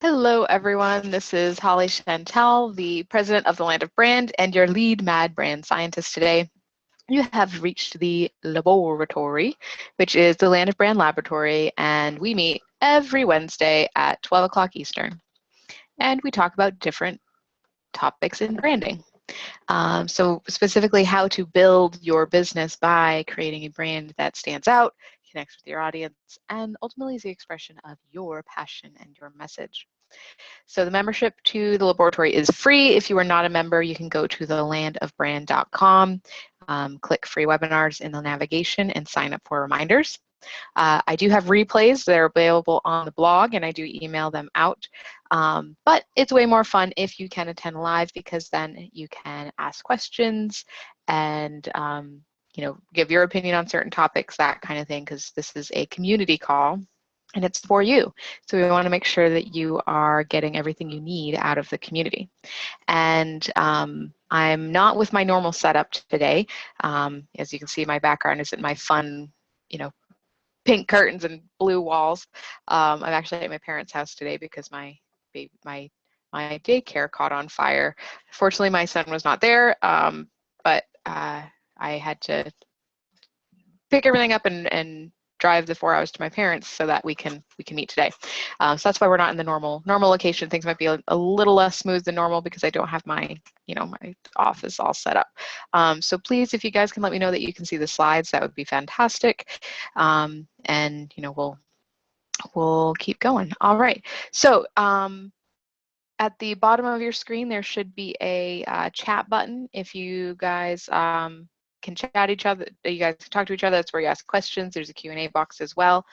Hello, everyone. This is Holly Chantal, the president of the Land of Brand and your lead mad brand scientist today. You have reached the LOBoratory, which is the Land of Brand laboratory, and we meet every Wednesday at 12 o'clock Eastern. And we talk about different topics in branding. So specifically how to build your business by creating a brand that stands out, connects with your audience, and ultimately is the expression of your passion and your message. So the membership to the LOBoratory is free. If you are not a member, you can go to thelandofbrand.com, click free webinars in the navigation, and sign up for reminders. I do have replays that are available on the blog, and I do email them out. But it's way more fun if you can attend live, because then you can ask questions and give your opinion on certain topics, that kind of thing, because this is a community call and it's for you. So we want to make sure that you are getting everything you need out of the community. And I'm not with my normal setup today. As you can see, my background isn't my fun, pink curtains and blue walls. I'm actually at my parents' house today because my daycare caught on fire. Fortunately, my son was not there, but I had to pick everything up and drive the 4 hours to my parents so that we can meet today. So that's why we're not in the normal location. Things might be a little less smooth than normal because I don't have my my office all set up. So please, if you guys can let me know that you can see the slides, that would be fantastic. And we'll keep going. All right. So at the bottom of your screen, there should be a chat button. If you guys can chat each other, you guys can talk to each other. That's where you ask questions. There's a Q&A box as well.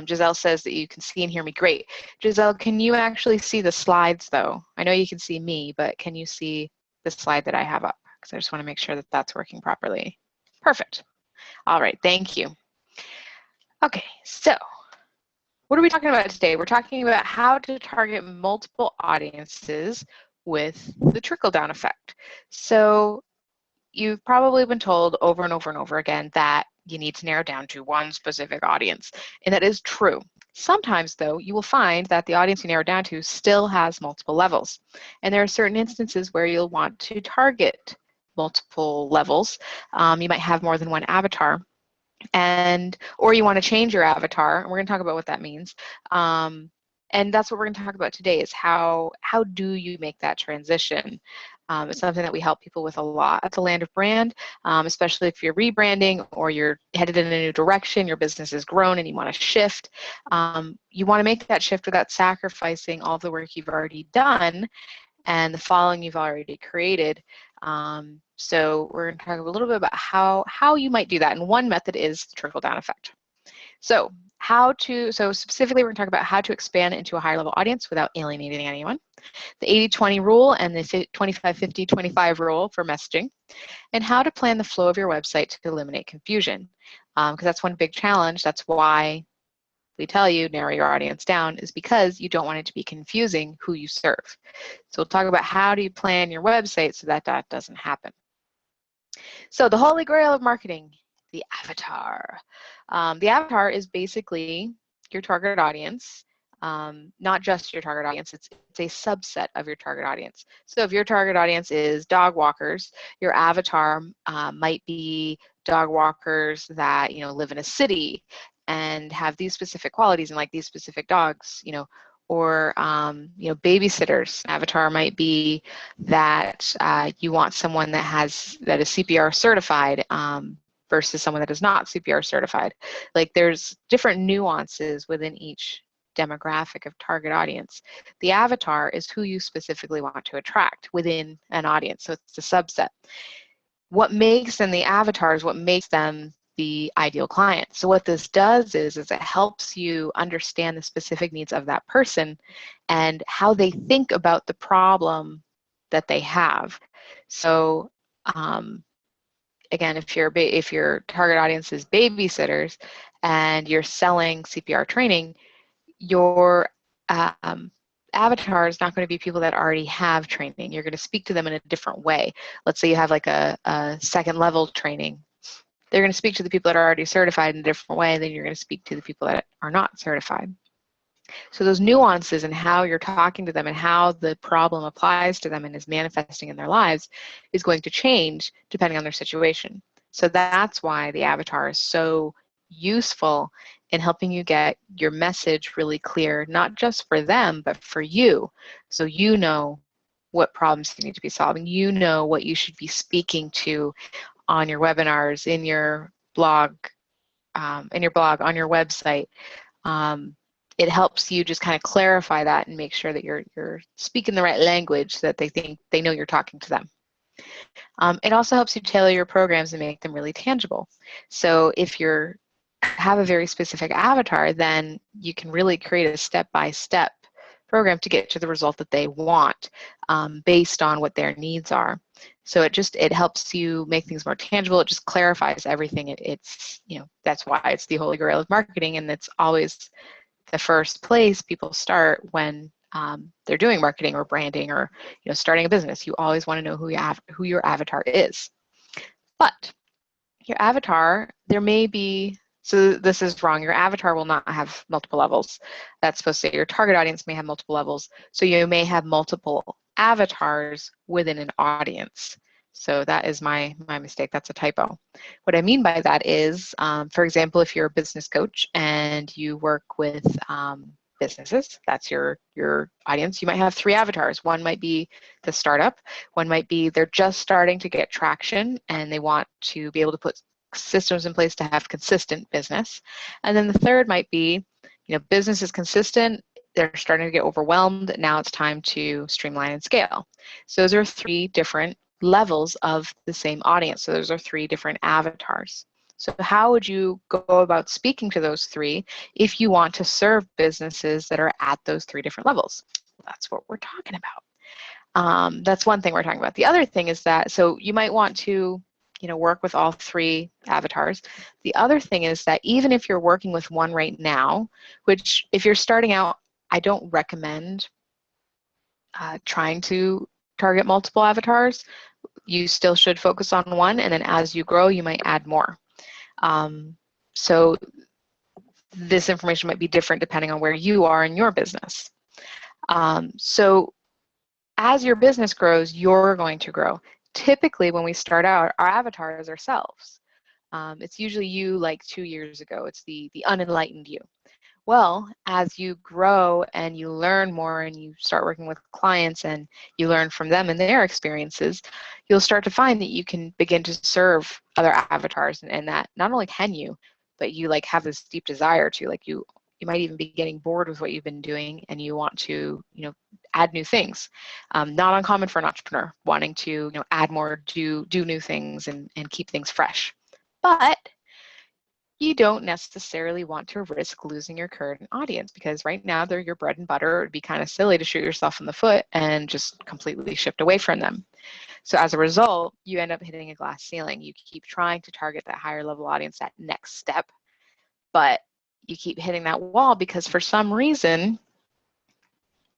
Giselle says that you can see and hear me. Great. Giselle, can you actually see the slides though? I know you can see me, but can you see the slide that I have up? Because I just want to make sure that that's working properly. Perfect. All right, thank you. Okay, so what are we talking about today? We're talking about how to target multiple audiences with the trickle-down effect. So you've probably been told over and over and over again that you need to narrow down to one specific audience, and that is true. Sometimes, though, you will find that the audience you narrow down to still has multiple levels, and there are certain instances where you'll want to target multiple levels. You might have more than one avatar, or you want to change your avatar, and we're going to talk about what that means. And that's what we're going to talk about today, is how do you make that transition? It's something that we help people with a lot at the Land of Brand, especially if you're rebranding or you're headed in a new direction, your business has grown and you want to shift. You want to make that shift without sacrificing all the work you've already done and the following you've already created. So we're going to talk a little bit about how you might do that. And one method is the trickle-down effect. So specifically, we're going to talk about how to expand into a higher level audience without alienating anyone, the 80-20 rule and the 25-50-25 rule for messaging, and how to plan the flow of your website to eliminate confusion. Because that's one big challenge. That's why we tell you narrow your audience down, is because you don't want it to be confusing who you serve. So we'll talk about how do you plan your website so that that doesn't happen. So the holy grail of marketing, the avatar. The avatar is basically your target audience, not just your target audience, it's a subset of your target audience. So if your target audience is dog walkers, your avatar might be dog walkers that live in a city and have these specific qualities and like these specific dogs, or babysitters. Avatar might be that you want someone that is CPR certified versus someone that is not CPR certified. Like, there's different nuances within each demographic of target audience. The avatar is who you specifically want to attract within an audience, so it's a subset. What makes them the avatars, what makes them the ideal client. So what this does is it helps you understand the specific needs of that person and how they think about the problem that they have. So again, if your target audience is babysitters and you're selling CPR training, your avatar is not going to be people that already have training. You're going to speak to them in a different way. Let's say you have like a second level training. They're going to speak to the people that are already certified in a different way than you're going to speak to the people that are not certified. So those nuances in how you're talking to them and how the problem applies to them and is manifesting in their lives is going to change depending on their situation. So that's why the avatar is so useful in helping you get your message really clear, not just for them, but for you. So you know what problems you need to be solving. You know what you should be speaking to on your webinars, in your blog, on your website. It helps you just kind of clarify that and make sure that you're speaking the right language so that they think they know you're talking to them. It also helps you tailor your programs and make them really tangible. So if you have a very specific avatar, then you can really create a step-by-step program to get to the result that they want based on what their needs are. So it helps you make things more tangible. It just clarifies everything. It's that's why it's the holy grail of marketing, and it's always the first place people start when they're doing marketing or branding or starting a business. You always want to know who your avatar is. But your avatar, there may be, so this is wrong, your avatar will not have multiple levels. That's supposed to say your target audience may have multiple levels. So you may have multiple avatars within an audience. So that is my mistake. That's a typo. What I mean by that is, for example, if you're a business coach and you work with businesses, that's your audience, you might have 3 avatars. One might be the startup. One might be they're just starting to get traction and they want to be able to put systems in place to have consistent business. And then the third might be, business is consistent, they're starting to get overwhelmed, now it's time to streamline and scale. So those are 3 different levels of the same audience. So those are 3 different avatars. So how would you go about speaking to those 3 if you want to serve businesses that are at those 3 different levels? That's what we're talking about. That's one thing we're talking about. The other thing is that, so you might want to work with all 3 avatars. The other thing is that even if you're working with one right now, which if you're starting out, I don't recommend trying to target multiple avatars. You still should focus on one, and then as you grow, you might add more. So this information might be different depending on where you are in your business. So as your business grows, you're going to grow. Typically, when we start out, our avatar is ourselves. It's usually you like 2 years ago. It's the unenlightened you. Well, as you grow and you learn more and you start working with clients and you learn from them and their experiences, you'll start to find that you can begin to serve other avatars, and that not only can you, but you have this deep desire to, you might even be getting bored with what you've been doing and you want to, add new things. Not uncommon for an entrepreneur, wanting to, add more, do new things and keep things fresh. But you don't necessarily want to risk losing your current audience, because right now they're your bread and butter. It would be kind of silly to shoot yourself in the foot and just completely shift away from them. So as a result, you end up hitting a glass ceiling. You keep trying to target that higher level audience, that next step, but you keep hitting that wall because for some reason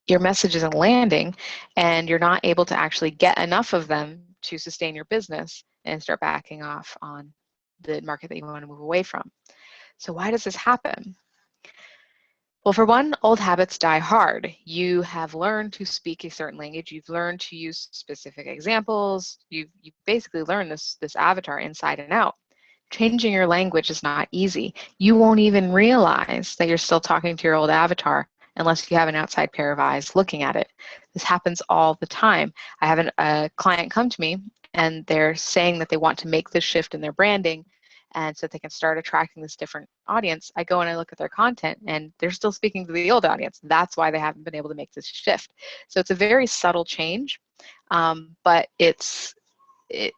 your message isn't landing and you're not able to actually get enough of them to sustain your business and start backing off on the market that you want to move away from. So why does this happen? Well, for one, old habits die hard. You have learned to speak a certain language. You've learned to use specific examples. You've basically learned this avatar inside and out. Changing your language is not easy. You won't even realize that you're still talking to your old avatar unless you have an outside pair of eyes looking at it. This happens all the time. I have a client come to me and they're saying that they want to make this shift in their branding, and so that they can start attracting this different audience. I go and I look at their content and they're still speaking to the old audience. That's why they haven't been able to make this shift. So it's a very subtle change, but it's the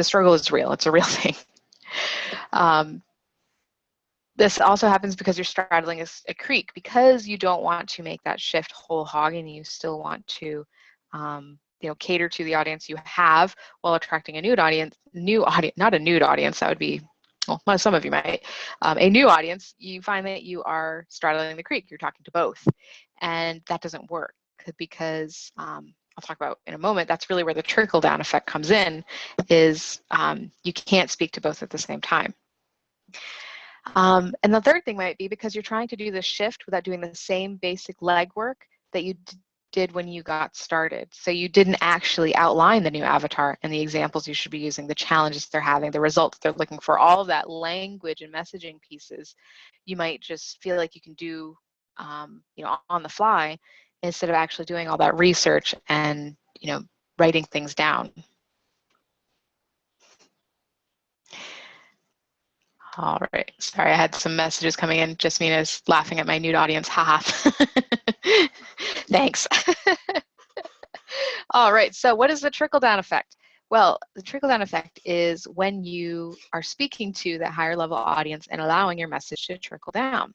struggle is real. It's a real thing. This also happens because you're straddling a creek, because you don't want to make that shift whole hog and you still want to cater to the audience you have while attracting a new audience, not a nude audience, that would be, well, some of you might, a new audience. You find that you are straddling the creek, you're talking to both, and that doesn't work because I'll talk about in a moment, that's really where the trickle down effect comes in, is you can't speak to both at the same time. And the third thing might be because you're trying to do the shift without doing the same basic legwork that you did when you got started. So you didn't actually outline the new avatar and the examples you should be using, the challenges they're having, the results they're looking for, all of that language and messaging pieces. You might just feel like you can do, on the fly instead of actually doing all that research and, writing things down. All right, sorry, I had some messages coming in. Jasmina's laughing at my nude audience, haha. Thanks. All right, so what is the trickle-down effect? Well, the trickle-down effect is when you are speaking to the higher level audience and allowing your message to trickle down.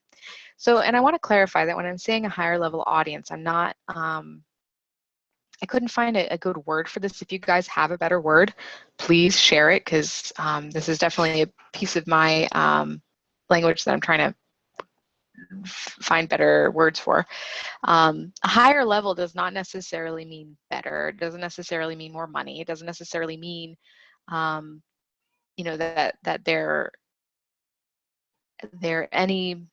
So, and I want to clarify that when I'm saying a higher level audience, I'm not, I couldn't find a good word for this. If you guys have a better word, please share it, because this is definitely a piece of my language that I'm trying to find better words for. A higher level does not necessarily mean better. It doesn't necessarily mean more money. It doesn't necessarily mean, that they're any.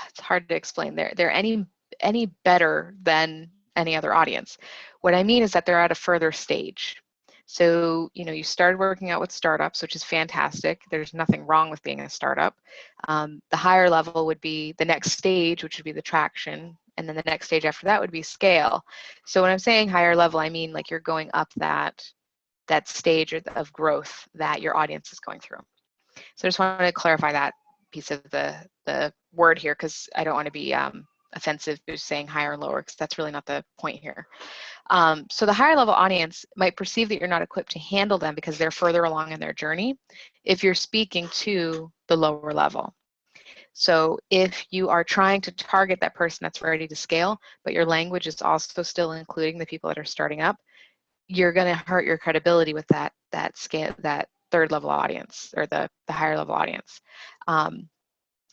It's hard to explain. They're any better than any other audience. What I mean is that they're at a further stage. So, you started working out with startups, which is fantastic. There's nothing wrong with being a startup. The higher level would be the next stage, which would be the traction. And then the next stage after that would be scale. So when I'm saying higher level, I mean like you're going up that stage of growth that your audience is going through. So I just wanted to clarify that piece of the word here, because I don't want to be offensive just saying higher and lower, because that's really not the point here. So the higher level audience might perceive that you're not equipped to handle them because they're further along in their journey if you're speaking to the lower level. So if you are trying to target that person that's ready to scale, but your language is also still including the people that are starting up, you're going to hurt your credibility with that third level audience, or the higher level audience.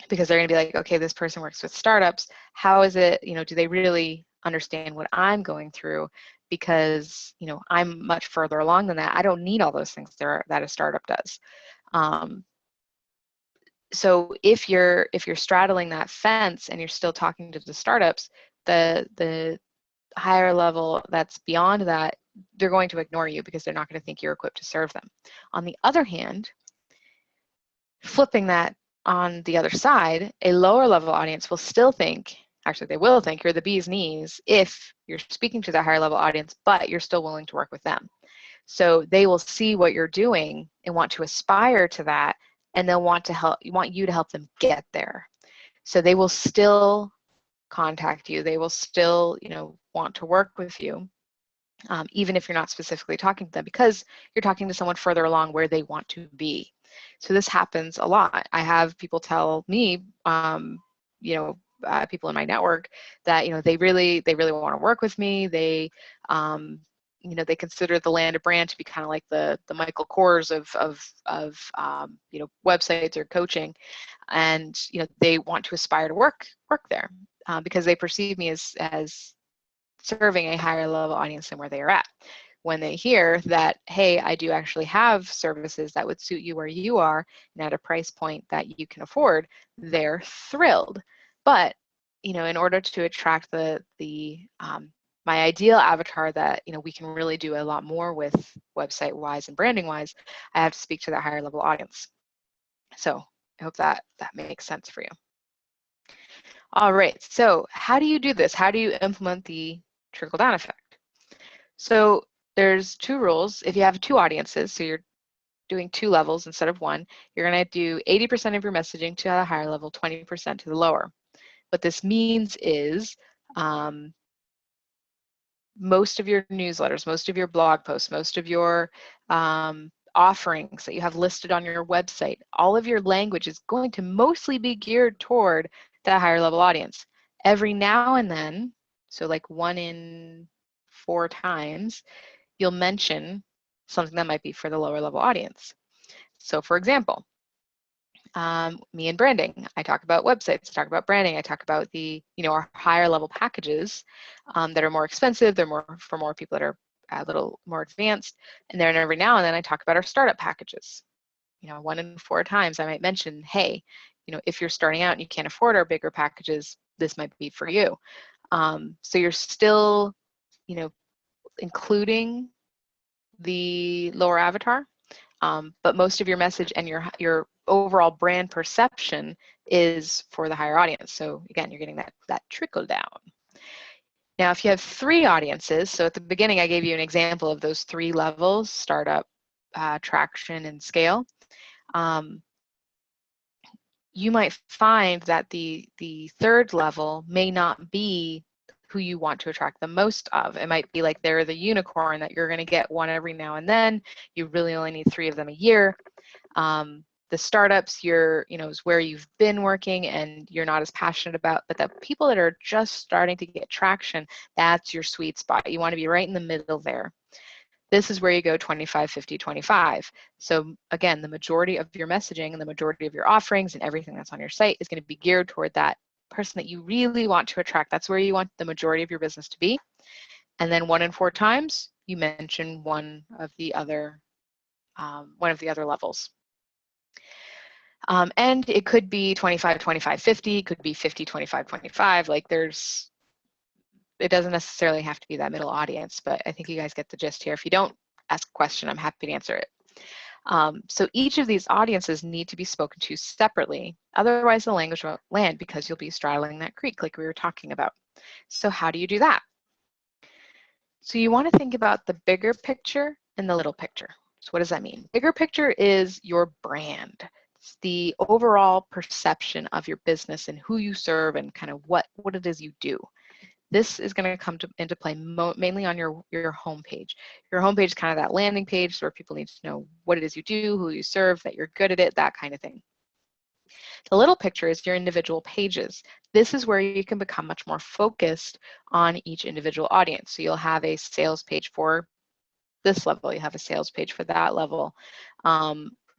Because they're going to be like, okay, this person works with startups. How is it, do they really understand what I'm going through? Because, I'm much further along than that. I don't need all those things that a startup does. So if you're straddling that fence and you're still talking to the startups, the higher level that's beyond that, they're going to ignore you because they're not going to think you're equipped to serve them. On the other hand, flipping that on the other side, a lower level audience will still think, actually they will think you're the bee's knees if you're speaking to the higher level audience, but you're still willing to work with them. So they will see what you're doing and want to aspire to that, and they'll want you to help them get there. So they will still contact you. They will still, want to work with you, even if you're not specifically talking to them, because you're talking to someone further along where they want to be. So this happens a lot. I have people tell me, people in my network that, they really want to work with me. They, they consider the Land of Brand to be kind of like the Michael Kors of websites or coaching, and they want to aspire to work there because they perceive me as serving a higher level audience than where they are at. When they hear that, hey, I do actually have services that would suit you where you are and at a price point that you can afford, they're thrilled. But in order to attract the my ideal avatar that we can really do a lot more with website wise and branding wise, I have to speak to that higher level audience. So I hope that makes sense for you. All right, so how do you do this? How do you implement the trickle down effect? So there's two rules. If you have two audiences, so you're doing two levels instead of one, you're going to do 80% of your messaging to the higher level, 20% to the lower. What this means is most of your newsletters, most of your blog posts, most of your offerings that you have listed on your website, all of your language is going to mostly be geared toward that higher level audience. Every now and then, so like 1 in 4 times, you'll mention something that might be for the lower level audience. So for example, me and branding, I talk about websites, I talk about branding, I talk about the, our higher level packages that are more expensive, they're more for more people that are a little more advanced, and then every now and then I talk about our startup packages. 1 in 4 times I might mention, hey, if you're starting out and you can't afford our bigger packages, this might be for you. So you're still, including the lower avatar, but most of your message and your overall brand perception is for the higher audience. So again, you're getting that trickle down. Now, if you have 3 audiences, so at the beginning I gave you an example of those 3 levels: startup, traction, and scale. You might find that the 3rd level may not be who you want to attract the most of. It might be like they're the unicorn that you're going to get one every now and then. You really only need 3 of them a year. The startups, is where you've been working and you're not as passionate about, but the people that are just starting to get traction, that's your sweet spot. You want to be right in the middle there. This is where you go 25, 50, 25. So again, the majority of your messaging and the majority of your offerings and everything that's on your site is going to be geared toward that person that you really want to attract. That's where you want the majority of your business to be. And then 1 in 4 times, you mention one of the other levels. And it could be 25, 25, 50, could be 50, 25, 25. Like it doesn't necessarily have to be that middle audience, but I think you guys get the gist here. If you don't, ask a question, I'm happy to answer it. So each of these audiences need to be spoken to separately. Otherwise, the language won't land because you'll be straddling that creek like we were talking about. So how do you do that? So you want to think about the bigger picture and the little picture. So what does that mean? Bigger picture is your brand. It's the overall perception of your business and who you serve and kind of what it is you do. This is going to come into play mainly on your homepage. Your homepage is kind of that landing page where people need to know what it is you do, who you serve, that you're good at it, that kind of thing. The little picture is your individual pages. This is where you can become much more focused on each individual audience. So you'll have a sales page for this level, you have a sales page for that level.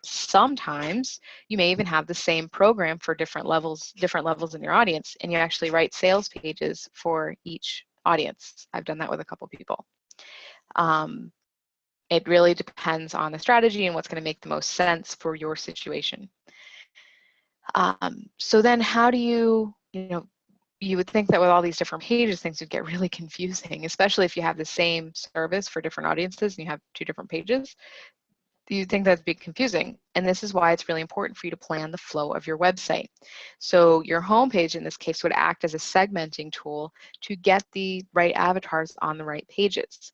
Sometimes you may even have the same program for different levels in your audience, and you actually write sales pages for each audience. I've done that with a couple people. It really depends on the strategy and what's going to make the most sense for your situation. So then how do you would think that with all these different pages, things would get really confusing, especially if you have the same service for different audiences and you have 2 different pages. You think that'd be confusing, and this is why it's really important for you to plan the flow of your website. So your homepage in this case would act as a segmenting tool to get the right avatars on the right pages.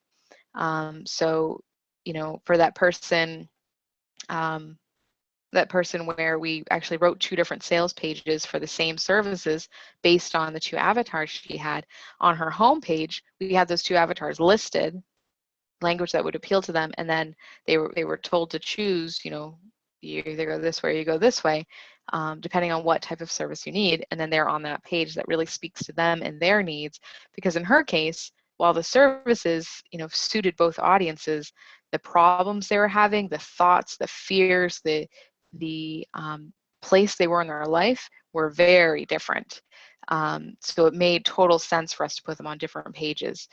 So for that person where we actually wrote 2 different sales pages for the same services based on the 2 avatars she had on her homepage, we had those 2 avatars listed, language that would appeal to them, and then they were told to choose, you either go this way or you go this way, depending on what type of service you need, and then they're on that page that really speaks to them and their needs. Because in her case, while the services suited both audiences, the problems they were having, the thoughts, the fears, the place they were in their life were very different. So it made total sense for us to put them on different pages.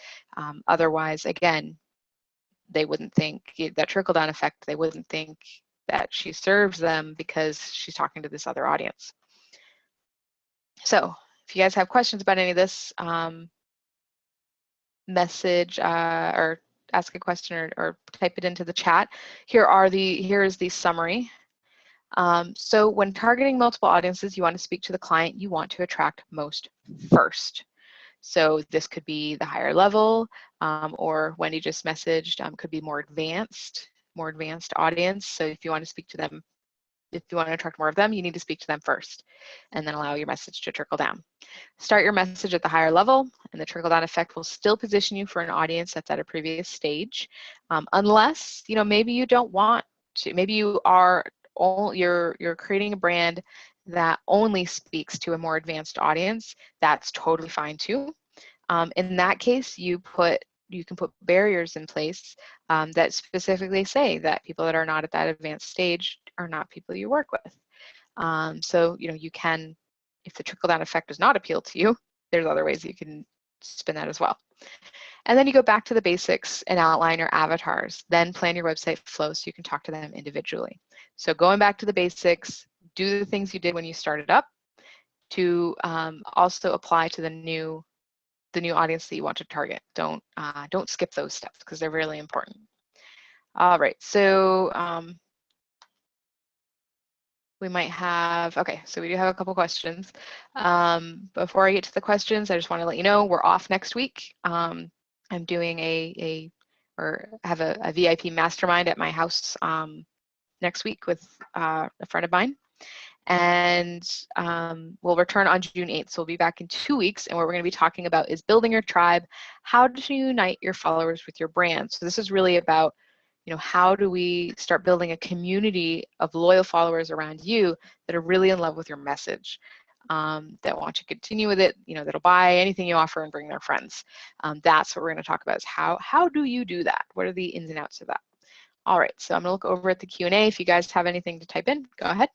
Otherwise, again, they wouldn't think that trickle-down effect, they wouldn't think that she serves them because she's talking to this other audience. So if you guys have questions about any of this, message or ask a question or type it into the chat. Here is the summary. So when targeting multiple audiences, you want to speak to the client you want to attract most first. So this could be the higher level, or Wendy just messaged, could be more advanced audience. So if you want to speak to them, if you want to attract more of them, you need to speak to them first, and then allow your message to trickle down. Start your message at the higher level, and the trickle down effect will still position you for an audience that's at a previous stage, unless maybe you don't want to. Maybe you're creating a brand that only speaks to a more advanced audience. That's totally fine too. In that case, you can put barriers in place that specifically say that people that are not at that advanced stage are not people you work with. So you can, if the trickle down effect does not appeal to you, there's other ways you can spin that as well. And then you go back to the basics and outline your avatars. Then plan your website flow so you can talk to them individually. So going back to the basics, do the things you did when you started up to also apply to the new audience that you want to target. Don't skip those steps because they're really important. All right, so we might have, okay, so we do have a couple questions. Before I get to the questions, I just want to let you know we're off next week. I'm doing or have a VIP mastermind at my house next week with a friend of mine. And we'll return on June 8th. So we'll be back in 2 weeks, and what we're going to be talking about is building your tribe, how to unite your followers with your brand. So this is really about, how do we start building a community of loyal followers around you that are really in love with your message, that want to continue with it, that'll buy anything you offer and bring their friends. That's what we're going to talk about, is how do you do that? What are the ins and outs of that? All right, so I'm going to look over at the Q&A. If you guys have anything to type in, go ahead.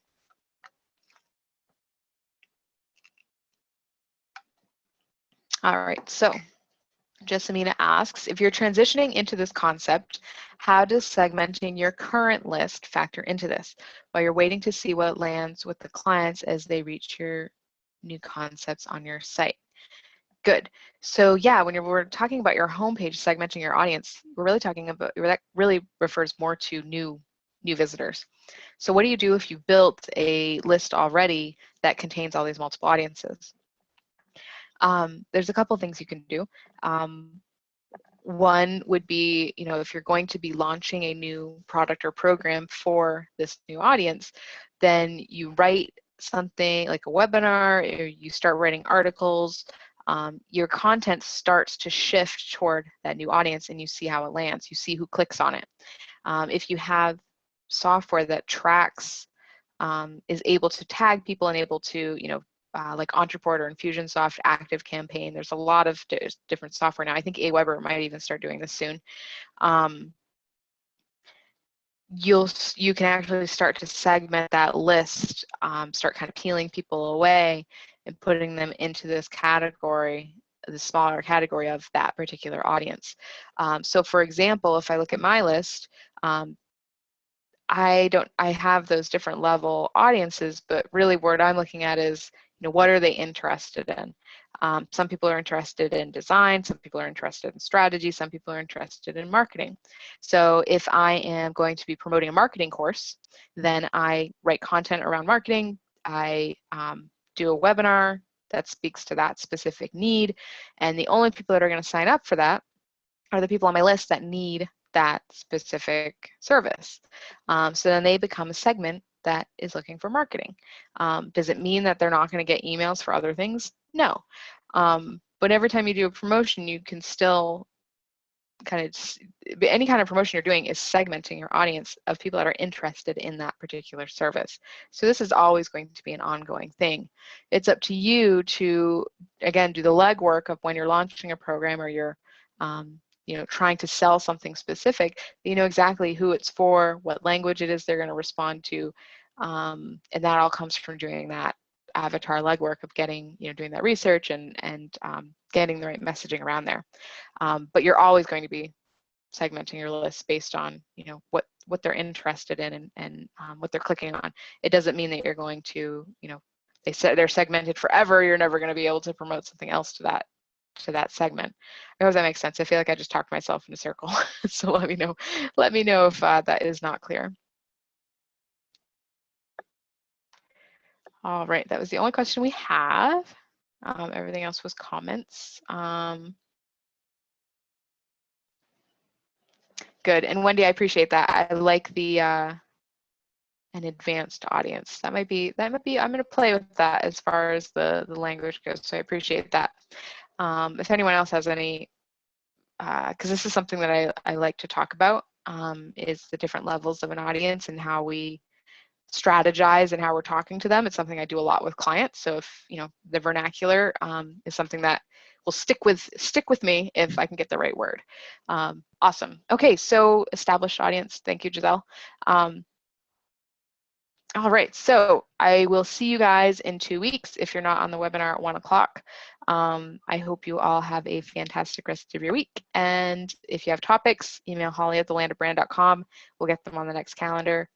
All right, so Jessamina asks, if you're transitioning into this concept, how does segmenting your current list factor into this while you're waiting to see what lands with the clients as they reach your new concepts on your site? Good. So yeah, when we're talking about your homepage, segmenting your audience, we're really talking about, that really refers more to new visitors. So what do you do if you built a list already that contains all these multiple audiences? There's a couple things you can do. One would be, if you're going to be launching a new product or program for this new audience, then you write something like a webinar, or you start writing articles. Your content starts to shift toward that new audience, and you see how it lands. You see who clicks on it. If you have software that tracks, is able to tag people and able to, like Entreport or Infusionsoft, ActiveCampaign. There's a lot of different software now. I think Aweber might even start doing this soon. You can actually start to segment that list, start kind of peeling people away and putting them into this category, the smaller category of that particular audience. So for example, if I look at my list, I have those different level audiences, but really what I'm looking at is, what are they interested in? Some people are interested in design, some people are interested in strategy, some people are interested in marketing. So if I am going to be promoting a marketing course, then I write content around marketing, I do a webinar that speaks to that specific need, and the only people that are going to sign up for that are the people on my list that need that specific service. So then they become a segment that is looking for marketing. Does it mean that they're not going to get emails for other things? No. But every time you do a promotion, you can still any kind of promotion you're doing is segmenting your audience of people that are interested in that particular service. So this is always going to be an ongoing thing. It's up to you to, again, do the legwork of when you're launching a program or you're trying to sell something specific, you know exactly who it's for, what language it is they're going to respond to, and that all comes from doing that avatar legwork of getting, doing that research and getting the right messaging around there. But you're always going to be segmenting your list based on, what they're interested in and what they're clicking on. It doesn't mean that you're going to, they're segmented forever. You're never going to be able to promote something else to that segment. I hope that makes sense. I feel like I just talked myself in a circle. So let me know if that is not clear. All right, that was the only question we have. Everything else was comments. Good, and Wendy, I appreciate that. I like the an advanced audience. That might be, I'm gonna play with that as far as the language goes, so I appreciate that. If anyone else has any, because this is something that I like to talk about, is the different levels of an audience and how we strategize and how we're talking to them. It's something I do a lot with clients. So if the vernacular is something that will stick with me if I can get the right word. Awesome. Okay, so established audience. Thank you, Giselle. All right, so I will see you guys in 2 weeks if you're not on the webinar at 1 o'clock. I hope you all have a fantastic rest of your week. And if you have topics, email holly@thelandofbrand.com. We'll get them on the next calendar.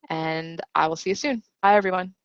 And I will see you soon. Bye, everyone.